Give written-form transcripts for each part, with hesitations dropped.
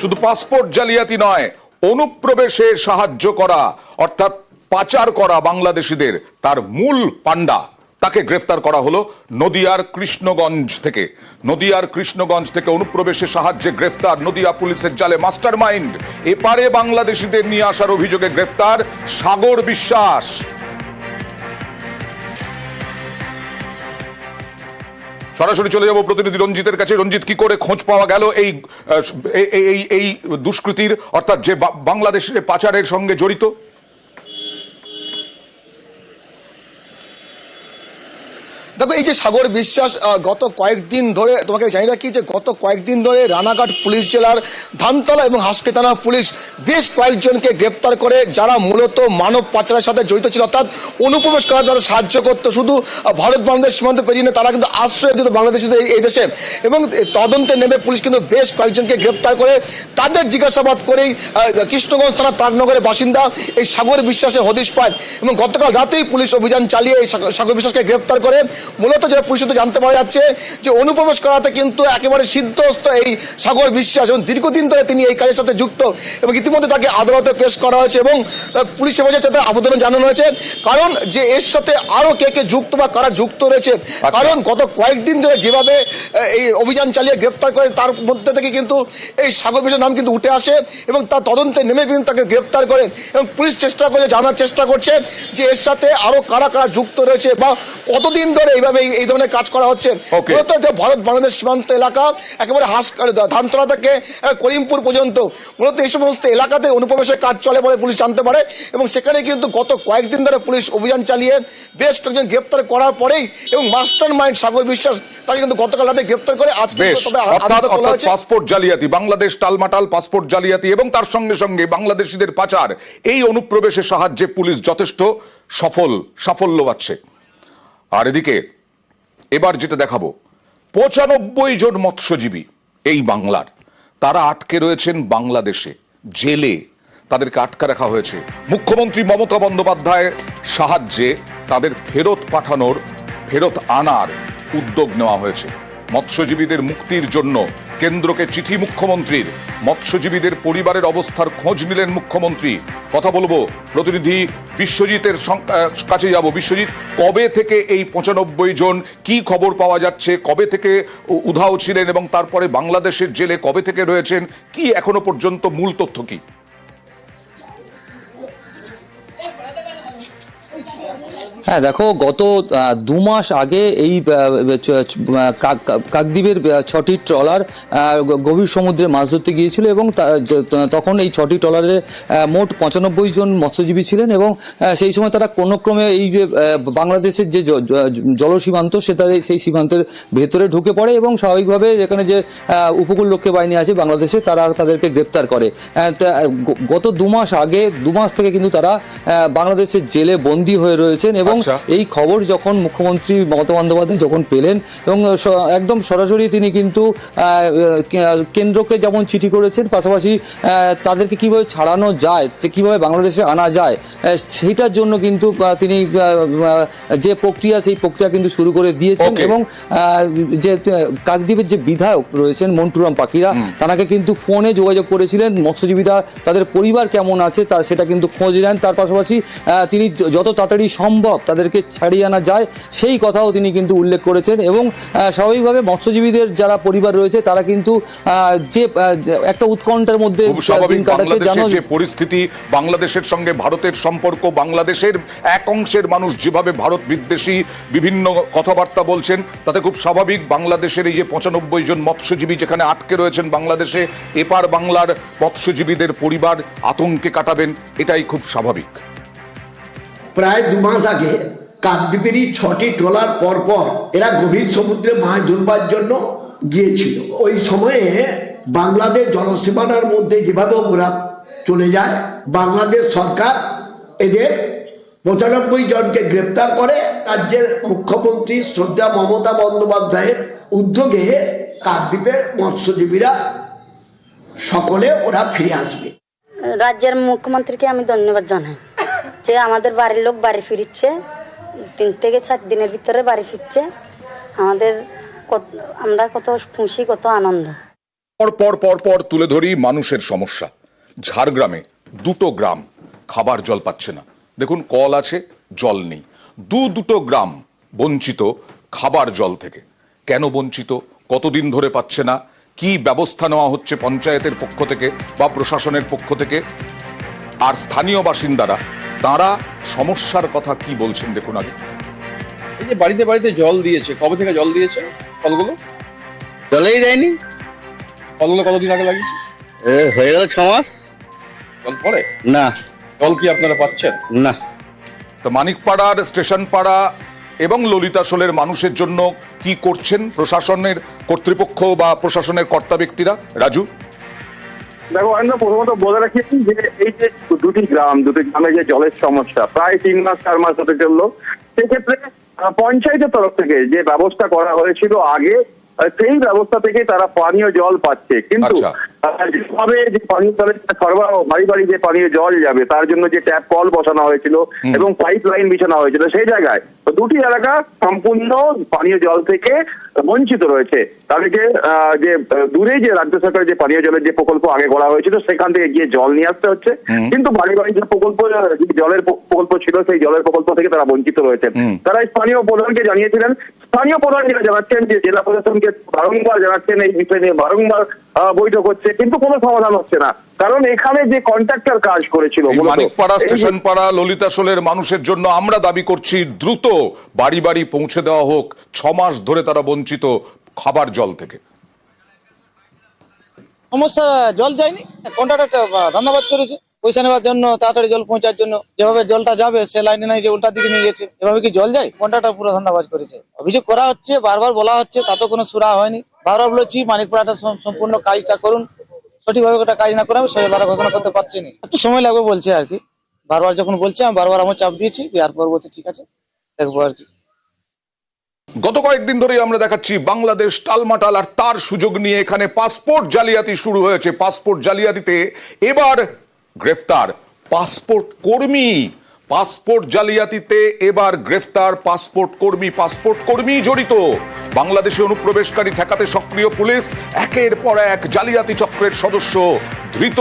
শুধু পাসপোর্ট জালিয়াতি নয়, অনুপ্রবেশে সাহায্য করা অর্থাৎ পাচার করা বাংলাদেশিদের তার মূল পান্ডা, তাকে গ্রেফতার করা হলো নদিয়ার কৃষ্ণগঞ্জ থেকে। নদিয়ার কৃষ্ণগঞ্জ থেকে অনুপ্রবেশে সাহায্যে গ্রেফতার নদিয়া পুলিশের জালে মাস্টারমাইন্ড। এপারে বাংলাদেশিদের নিয়ে আসার অভিযোগে গ্রেফতার সাগর বিশ্বাস। সরাসরি চলে যাব প্রতিনিধি রঞ্জিতের কাছে। রঞ্জিত, কি করে খোঁজ পাওয়া গেল এই দুষ্কৃতীর, অর্থাৎ যে বাংলাদেশের পাচারের সঙ্গে জড়িত? দেখো, এই যে সাগর বিশ্বাস গত কয়েকদিন ধরে, তোমাকে জানি রাখি যে গত কয়েকদিন ধরে রানাঘাট পুলিশ জেলার ধানতলা এবং হাসকে থানার পুলিশ বেশ কয়েকজনকে গ্রেপ্তার করে, যারা মূলত মানব পাচারের সাথে জড়িত ছিল, অর্থাৎ অনুপ্রবেশ করার তারা সাহায্য করতো। শুধু ভারত বাংলাদেশ সীমান্ত পেরিয়ে তারা কিন্তু আশ্রয় দিত বাংলাদেশিদের এই দেশে। এবং তদন্তে নেমে পুলিশ কিন্তু বেশ কয়েকজনকে গ্রেপ্তার করে তাদের জিজ্ঞাসাবাদ করেই কৃষ্ণগঞ্জ থানার তারনগরের বাসিন্দা এই সাগর বিশ্বাসের হদিশ পায়। এবং গতকাল রাতেই পুলিশ অভিযান চালিয়ে এই সাগর বিশ্বাসকে গ্রেপ্তার করে। মূলত যেটা পুলিশ জানতে পারা যাচ্ছে যে অনুপ্রবেশ করাতে কিন্তু একেবারে সিদ্ধহস্ত এই সাগর বিশ্বাস, এবং দীর্ঘদিন ধরে তিনি এই কাজের সাথে যুক্ত। এবং ইতিমধ্যে তাকে আদালতে পেশ করা হয়েছে এবং পুলিশের কাছে তার আবেদন জানানো হয়েছে, কারণ যে এর সাথে আরো কে কে যুক্ত বা কারা যুক্ত রয়েছে। কারণ গত কয়েকদিন ধরে যেভাবে এই অভিযান চালিয়ে গ্রেপ্তার করে, তার মধ্যে থেকে কিন্তু এই সাগর বিশ্বাসের নাম কিন্তু উঠে আসে এবং তার তদন্তে নেমে কিন্তু তাকে গ্রেপ্তার করে। এবং পুলিশ চেষ্টা করে জানার চেষ্টা করছে যে এর সাথে আরো কারা কারা যুক্ত রয়েছে বা কতদিন ধরে এইভাবে এই ধরনের কাজ করা হচ্ছে। মূলত যে ভারত বাংলাদেশ সীমান্ত এলাকা একেবারে ধানতলা থেকে করিমপুর পর্যন্ত মূলত এই সমস্ত এলাকাতে অনুপ্রবেশের কাজ চলে বলে পুলিশ জানতে পারে। এবং সেখানে কিন্তু গত কয়েকদিন ধরে পুলিশ অভিযান চালিয়ে বেশ কয়েকজন গ্রেপ্তার করার পরেই এবং মাস্টার মাইন্ড সাগর বিশ্বাস তাকে কিন্তু গতকাল রাতে গ্রেপ্তার করে আজকে পাসপোর্ট জালিয়াতি, বাংলাদেশ টালমাটাল পাসপোর্ট জালিয়াতি এবং তার সঙ্গে সঙ্গে বাংলাদেশিদের পাচার, এই অনুপ্রবেশের সাহায্যে পুলিশ যথেষ্ট সাফল্য পাচ্ছে। আর এদিকে এবার যেটা দেখাবো, 95 জন মৎস্যজীবী এই বাংলার, তারা আটকে রয়েছেন বাংলাদেশে জেলে। তাদেরকে আটকে রাখা হয়েছে। মুখ্যমন্ত্রী মমতা বন্দ্যোপাধ্যায়ের সাহায্যে তাদের ফেরত আনার উদ্যোগ নেওয়া হয়েছে। মৎস্যজীবীদের মুক্তির জন্য কেন্দ্রকে চিঠি মুখ্যমন্ত্রীর। মৎস্যজীবীদের পরিবারের অবস্থার খোঁজ নিলেন মুখ্যমন্ত্রী। কথা বলবো প্রতিনিধি বিশ্বজিতের কাছে যাব। বিশ্বজিৎ, কবে থেকে এই 95 জন, কি খবর পাওয়া যাচ্ছে, কবে থেকে উধাও ছিলেন এবং তারপরে বাংলাদেশের জেলে কবে থেকে রয়েছেন, কি এখনো পর্যন্ত মূল তথ্য কি? হ্যাঁ দেখো, গত 2 মাস আগে এই কাকদ্বীপের 6টি ট্রলার গভীর সমুদ্রে মাছ ধরতে গিয়েছিল এবং তখন এই 6টি ট্রলারে মোট 95 জন মৎস্যজীবী ছিলেন। এবং সেই সময় তারা কোনো ক্রমে এই যে বাংলাদেশের যে জলসীমান্ত সেই সীমান্তের ভেতরে ঢুকে পড়ে এবং স্বাভাবিকভাবে এখানে যে উপকূলরক্ষী বাহিনী আছে বাংলাদেশে, তাদেরকে গ্রেপ্তার করে। গত 2 মাস আগে, 2 মাস থেকে কিন্তু তারা বাংলাদেশের জেলে বন্দী হয়ে রয়েছেন। এবং এই খবর যখন মুখ্যমন্ত্রী মমতা বন্দ্যোপাধ্যায় যখন পেলেন, এবং একদম সরাসরি তিনি কিন্তু কেন্দ্রকে যেমন চিঠি করেছেন, পাশাপাশি তাদেরকে কিভাবে ছাড়ানো যায়, কিভাবে বাংলাদেশে আনা যায়, সেইটার জন্য কিন্তু তিনি যে প্রক্রিয়া, সেই প্রক্রিয়া কিন্তু শুরু করে দিয়েছেন। এবং যে কাকদ্বীপের যে বিধায়ক রয়েছেন মন্টুরাম পাখিরা, তাকে কিন্তু ফোনে যোগাযোগ করেছিলেন। মৎস্যজীবীরা, তাদের পরিবার কেমন আছে সেটা কিন্তু খোঁজ নেন। তার পাশাপাশি তিনি যত তাড়াতাড়ি সম্ভব তাদেরকে ছাড়িয়ে আনা যায় সেই কথাও তিনি কিন্তু উল্লেখ করেছেন। এবং স্বাভাবিকভাবে মৎস্যজীবীদের যারা পরিবার রয়েছে তারা কিন্তু যে একটা উৎকণ্ঠার মধ্যে যে পরিস্থিতি, বাংলাদেশের সঙ্গে ভারতের সম্পর্ক, বাংলাদেশের এক অংশের মানুষ যেভাবে ভারত বিদ্বেষী বিভিন্ন কথাবার্তা বলছেন, তাতে খুব স্বাভাবিক বাংলাদেশের এই যে 95 জন মৎস্যজীবী যেখানে আটকে রয়েছেন বাংলাদেশে, এপার বাংলার মৎস্যজীবীদের পরিবার আতঙ্কে কাটাবেন, এটাই খুব স্বাভাবিক। প্রায় 2 মাস আগে কাকদ্বীপেরই 6টি ট্রলার পরপর এরা গভীর সমুদ্রে মাছ ধরবার জন্য গিয়েছিল। ওই সময়ে বাংলাদেশ জলসীমানার মধ্যে যেভাবে ওরা চলে যায়, বাংলাদেশ সরকার এদের 95 জনকে গ্রেপ্তার করে। রাজ্যের মুখ্যমন্ত্রী শ্রদ্ধা মমতা বন্দ্যোপাধ্যায়ের উদ্যোগে কাকদ্বীপে মৎস্যজীবীরা সকলে ওরা ফিরে আসবে। রাজ্যের মুখ্যমন্ত্রীকে আমি ধন্যবাদ জানাই যে আমাদের বাড়ির লোক বাড়ি ফিরছে, 3 থেকে 4 দিনের ভিতরে বাড়ি ফিরছে। আমরা কত খুশি, কত আনন্দ। পর তুলে ধরি মানুষের সমস্যা। ঝাড়গ্রামে দুটো গ্রাম খাবার জল পাচ্ছে না। দেখুন, কল আছে, জল নেই। দুটো গ্রাম বঞ্চিত খাবার জল থেকে। কেন বঞ্চিত, কতদিন ধরে পাচ্ছে না, কি ব্যবস্থা নেওয়া হচ্ছে পঞ্চায়েতের পক্ষ থেকে বা প্রশাসনের পক্ষ থেকে, আর স্থানীয় বাসিন্দারা তারা সমস্যার কথা কি বলছেন দেখুন আগে। এই যে বাড়িতে বাড়িতে জল দিয়েছে, কবে থেকে জল দিয়েছে? কলগুলো জলেই দেয়নি, কলগুলো কতদিন আগে লাগিয়েছে? হয়ে গেল 6 মাস। জল পড়ে না জল কি আপনারা পাচ্ছেন? না, তো মানিকপাড়ার স্টেশন পাড়া এবং ললিতাশোলের মানুষের জন্য কি করছেন প্রশাসনের কর্তৃপক্ষ বা প্রশাসনের কর্তা ব্যক্তিরা? রাজু, দেখো, আমরা প্রথমত বলে রাখি যে এই যে দুটি গ্রামে যে জলের সমস্যা প্রায় 3 মাস 4 মাস হতে চললো, সেক্ষেত্রে পঞ্চায়েতের তরফ থেকে যে ব্যবস্থা করা হয়েছিল আগে, সেই ব্যবস্থা থেকে তারা পানীয় জল পাচ্ছে। কিন্তু যেভাবে যে পানীয় জলের সরবরাহ, বাড়ি বাড়ি যে পানীয় জল যাবে তার জন্য যে ট্যাপ কল বসানো হয়েছিল এবং পাইপ লাইন বিছানো হয়েছিল, সেই জায়গায় দুটি এলাকা সম্পূর্ণ পানীয় জল থেকে বঞ্চিত রয়েছে। তাদেরকে যে দূরে যে রাজ্য সরকারের যে পানীয় জলের যে প্রকল্প আগে করা হয়েছিল সেখান থেকে গিয়ে জল নিয়ে আসতে হচ্ছে, কিন্তু বাড়ি বাড়ি যে প্রকল্প, জলের প্রকল্প ছিল সেই জলের প্রকল্প থেকে তারা বঞ্চিত রয়েছেন। তারা স্থানীয় প্রধানকে জানিয়েছিলেন, স্থানীয় প্রধান যেটা জানাচ্ছেন যে জেলা প্রশাসনকে বারংবার জানাচ্ছেন, এই বিষয় নিয়ে বারংবার বৈঠক হচ্ছে, কিন্তু কোনো সমাধান হচ্ছে না। কারণ এখানে যে কন্ট্রাক্টর কাজ করেছিল মানিকপাড়া স্টেশন পাড়া ললিতাশোলের মানুষের জন্য আমরা দাবি করছি দ্রুত বাড়ি বাড়ি পৌঁছে দেওয়া হোক। 6 মাস ধরে তারা বঞ্চিত খাবার জল থেকে। সমস্যা, জল যায়নি, কন্ট্রাক্টর ধান্দাবাজ করেছে পয়সা নেওয়ার জন্য, তাড়াতাড়ি জল পৌঁছার জন্য। যেভাবে জলটা যাবে সে লাইনে নাই, যে উল্টা দিকে নিয়ে গেছে। এভাবে কি জল যায়? কন্ট্রাক্টর পুরো ধান্দাবাজ করেছে। অভিযোগ করা হচ্ছে, বারবার বলা হচ্ছে, তাতে কোনো সুরা হয়নি। বারবার বলেছি মানিকপাড়াটা সম্পূর্ণ কাজটা করুন, সঠিকভাবে ওটা কাজ না করে আমি তারা ঘোষণা করতে পারছি না। একটু সময় লাগবে বলছে আর কি। বারবার যখন বলছে, আমি বারবার আমার চাপ দিয়েছি, দেওয়ার পর বলছে ঠিক আছে দেখবো আর কি। গত কয়েকদিন ধরেই আমরা দেখাচ্ছি বাংলাদেশ টালমাটাল, আর তার সুযোগ নিয়ে এখানে পাসপোর্ট জালিয়াতি শুরু হয়েছে। পাসপোর্ট জালিয়াতিতে এবার গ্রেফতার পাসপোর্ট কর্মী। পাসপোর্ট জালিয়াতিতে এবার গ্রেফতার পাসপোর্ট কর্মী জড়িত। বাংলাদেশে অনুপ্রবেশকারী ঠেকাতে সক্রিয় পুলিশ, একের পর এক জালিয়াতি চক্রের সদস্য ধৃত।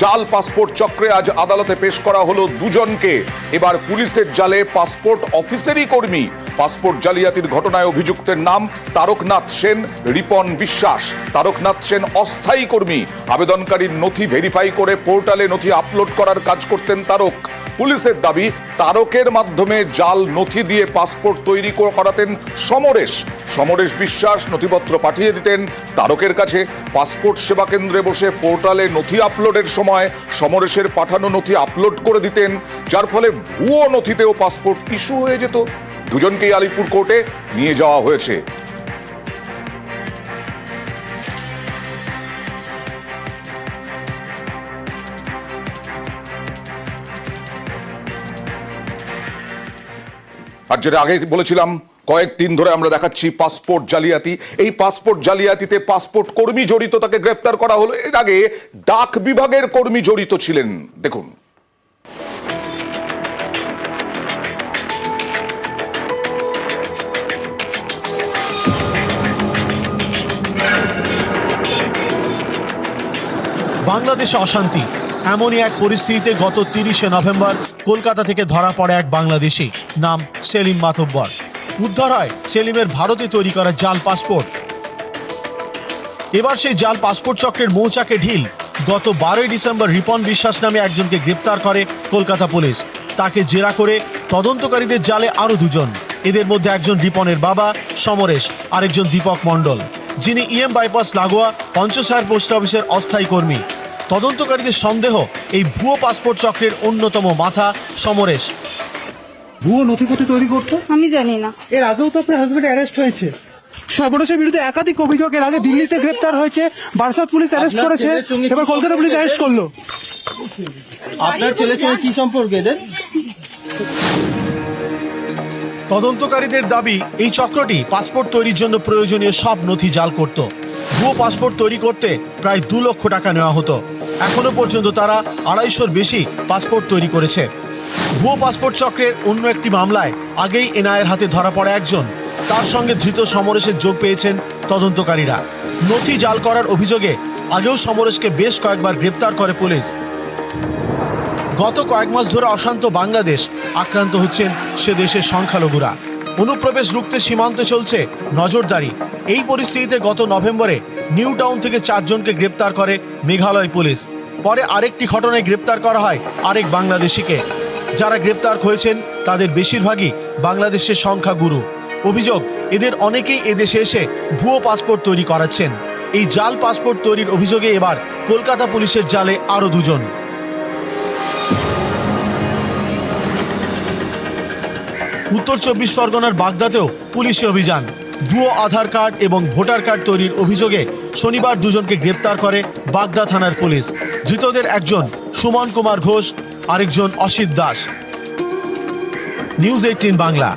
জাল পাসপোর্ট চক্রে আজ আদালতে পেশ করা হলো দুজনকে। এবার পুলিশের জালে পাসপোর্ট অফিসেরই কর্মী। পাসপোর্ট জালিয়াতির ঘটনায় অভিযুক্তের নাম তারকনাথ সেন, রিপন বিশ্বাস। তারকনাথ সেন অস্থায়ী কর্মী। আবেদনকারীর নথি ভেরিফাই করে পোর্টালে নথি আপলোড করার কাজ করতেন তারক। পুলিশের দাবি, তারকের মাধ্যমে জাল নথি দিয়ে পাসপোর্ট তৈরি করাতেন সমরেশ বিশ্বাস। নথিপত্র পাঠিয়ে দিতেন তারকের কাছে। পাসপোর্ট সেবা কেন্দ্রে বসে পোর্টালে নথি আপলোডের সময় সমরেশের পাঠানো নথি আপলোড করে দিতেন, যার ফলে ভুয়ো নথিতেও পাসপোর্ট ইস্যু হয়ে যেত। দুজনকেই আলিপুর কোর্টে নিয়ে যাওয়া হয়েছে। আর যেটা আগে বলেছিলাম, কয়েকদিন ধরে আমরা দেখাচ্ছি পাসপোর্ট জালিয়াতি। এই পাসপোর্ট জালিয়াতিতে পাসপোর্ট কর্মী জড়িত, তাকে গ্রেফতার করা হলো। এর আগে ডাক বিভাগের কর্মী জড়িত ছিলেন। দেখুন, বাংলাদেশে অশান্তি, এমনই এক পরিস্থিতিতে গত 30শে নভেম্বর কলকাতা থেকে ধরা পড়ে এক বাংলাদেশি, নাম সেলিম মাতব্বর। উদ্ধার হয় সেলিমের ভারতে তৈরি করা জাল পাসপোর্ট। এবার সেই জাল পাসপোর্ট চক্রের মৌচাকে ঢিল। গত 12ই ডিসেম্বর রিপন বিশ্বাস নামে একজনকে গ্রেপ্তার করে কলকাতা পুলিশ। তাকে জেরা করে তদন্তকারীদের জালে আরো দুজন। এদের মধ্যে একজন রিপনের বাবা সমরেশ, আরেকজন দীপক মণ্ডল, যিনি ইএম বাইপাস লাগোয়া পঞ্চশায়ার পোস্ট অফিসের অস্থায়ী কর্মী। তদন্তকারীদের সন্দেহ, এই ভুয়ো পাসপোর্ট চক্রের অন্যতম মাথা সমরেশ। ভুয়ো নথিপত্র তৈরি করতো? আমি জানি না। এর আগেও তো আপনার হাজবেন্ড অ্যারেস্ট হয়েছে। সমরেশের বিরুদ্ধে একাধিক অভিযোগ, এর আগে দিল্লিতে গ্রেপ্তার হয়েছে, বারাসাত পুলিশ অ্যারেস্ট করেছে, এবার কলকাতা পুলিশ অ্যারেস্ট করলো। আপনার ছেলের সঙ্গে কি সম্পর্ক এদের? তদন্তকারীদের দাবি, এই চক্রটি পাসপোর্ট তৈরির জন্য প্রয়োজনীয় সব নথি জাল করত। ভুয়ো পাসপোর্ট তৈরি করতে প্রায় 2 লক্ষ টাকা নেওয়া হতো। এখনো পর্যন্ত তারা 250-র বেশি পাসপোর্ট তৈরি করেছে। ভুয়ো পাসপোর্ট চক্রের অন্য একটি মামলায় আগেই এনআইএর হাতে ধরা পড়ে একজন। তার সঙ্গে ধৃত সমরেশের যোগ পেয়েছেন তদন্তকারীরা। নথি জাল করার অভিযোগে আগেও সমরেশকে বেশ কয়েকবার গ্রেপ্তার করে পুলিশ। গত কয়েক মাস ধরে অশান্ত বাংলাদেশ আক্রান্ত হচ্ছেন সে দেশের সংখ্যালঘুরা। অনুপ্রবেশ রুখতে সীমান্তে চলছে নজরদারি। এই পরিস্থিতিতে গত নভেম্বরে নিউ টাউন থেকে 4 জনকে গ্রেপ্তার করে মেঘালয় পুলিশ। পরে আরেকটি ঘটনায় গ্রেপ্তার করা হয় আরেক বাংলাদেশিকে। যারা গ্রেপ্তার হয়েছেন তাদের বেশিরভাগই বাংলাদেশের সংখ্যাগুরু। অভিযোগ, এদের অনেকেই এদেশে এসে ভুয়ো পাসপোর্ট তৈরি করাচ্ছেন। এই জাল পাসপোর্ট তৈরির অভিযোগে এবার কলকাতা পুলিশের জালে আরও 2 জন। উত্তর 24 পরগনার বাগদাতেও পুলিশি অভিযান। ভুয়ো আধার কার্ড এবং ভোটার কার্ড তৈরির অভিযোগে শনিবার 2 জনকে গ্রেপ্তার করে বাগদা থানার পুলিশ। ধৃতদের একজন সুমন কুমার ঘোষ, আরেকজন অসিত দাস। নিউজ 18 বাংলা।